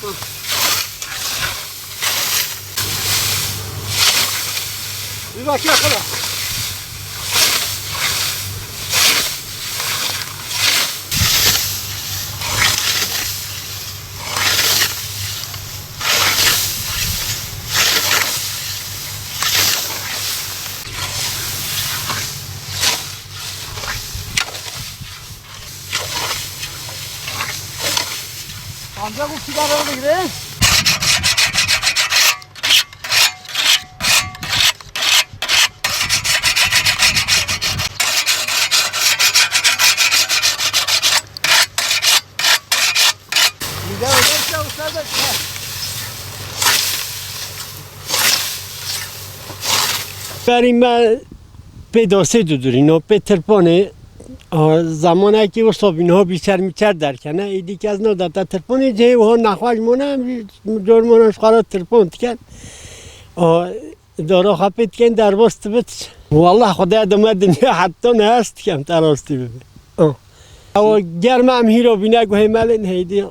Bir bak yakala. Amca bu sigara da gidelim. برای من به داسته دودرین و به ترپانه زمانه که و صابین ها بیشتر میچر در کنه ایدی که از نادر تا ترپانه جه و ها نخواهش مونه جرمانش قرار ترپان تکن دارا خواهد کن در باست بت والله خدا دمه دنیا حتی نه هست کم تراستی ببین او گرم هم هیرو بینه گوه ملین هیدی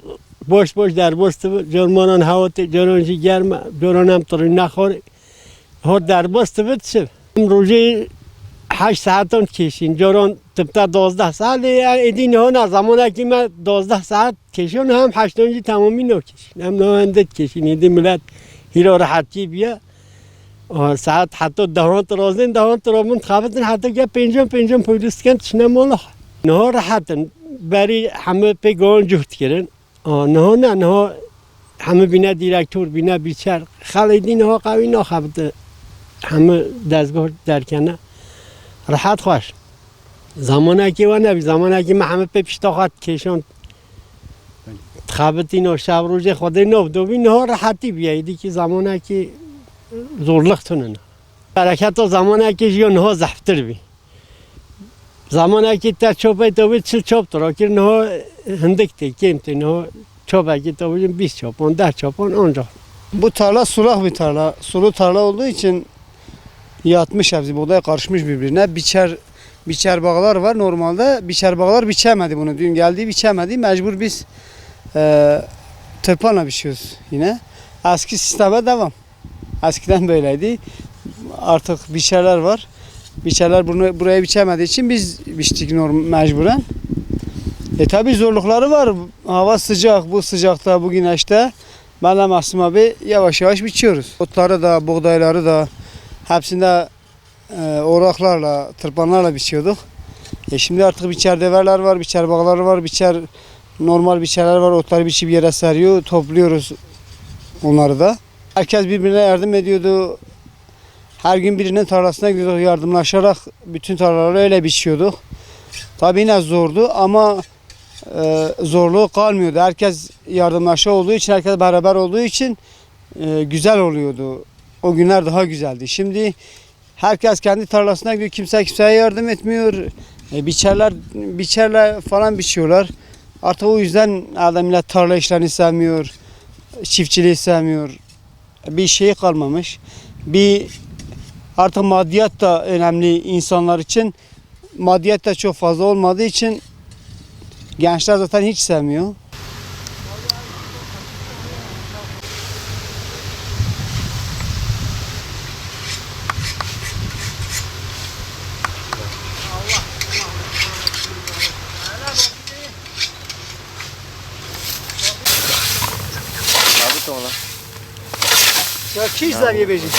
باش در باست جرمانان هوات جرانجی گرم جران هم طوری نخوره ها در باست بت شد روزی 8 ساعتان کشین جران تبتا 12 ساعت ایدین ها نه زمانه که من 12 ساعت کشون هم 8 تمامی نکشین هم نهندت کشین ایدی ملت هیرا راحتی بیا ساعت حتی دهانت رازن دهانت رامون خوابتن حتی که پنجم پولیس کن تشنه مالا نه راحتن برای همه پیگان جهد کردن نه همه بینه دیرکتور بینه بیچار خالیدی نه قوی نه خوابت همه دستگاه در کنه راحت خوش زمانه که و نبی زمانه که من همه پیشتا خواهد کشان خوابتی نه شب روز خودی نه دوبی نه راحتی بیایدی که زمانه که zorluktunun. Hareket o zamana ki jiyon ha zaftır bi. Zamana ki ta çöpe tabi çil çöptür. Akir ne ha hindikti kimti ne ha çöpe ki tabi 20 çöp, 10 çöp, 10 çöp. Bu tarla sulak bir tarla. Sulu tarla olduğu için yatmış hepsi buğday karışmış birbirine. Biçer bağlar var normalde. Biçer bağlar biçemedi bunu. Dün geldi biçemedi. Mecbur biz tırpanla biçiyoruz yine. Eski sisteme devam. Eskiden böyleydi. Artık biçerler var. Biçerler bunu buraya biçemediği için biz biçtik mecburen. Tabi zorlukları var. Hava sıcak. Bu sıcakta, bu güneşte benle Mahsum abi yavaş yavaş biçiyoruz. Otları da, buğdayları da hepsinde oraklarla, tırpanlarla biçiyorduk. Şimdi artık biçer develer var, biçer bağları var, normal biçerler var. Otları biçip yere seriyor, topluyoruz onları da. Herkes birbirine yardım ediyordu. Her gün birinin tarlasına gidiyorduk yardımlaşarak bütün tarlaları öyle biçiyorduk. Tabii yine zordu ama zorluğu kalmıyordu. Herkes yardımlaşa olduğu için, herkes beraber olduğu için güzel oluyordu. O günler daha güzeldi. Şimdi herkes kendi tarlasına gidiyor. Kimse kimseye yardım etmiyor. Biçerler falan biçiyorlar. Artık o yüzden millet tarla işlerini sevmiyor. Çiftçiliği sevmiyor. Bir şey kalmamış. Artık maddiyat da önemli insanlar için. Maddiyat da çok fazla olmadığı için gençler zaten hiç sevmiyor. Ya 200 liraya verecek.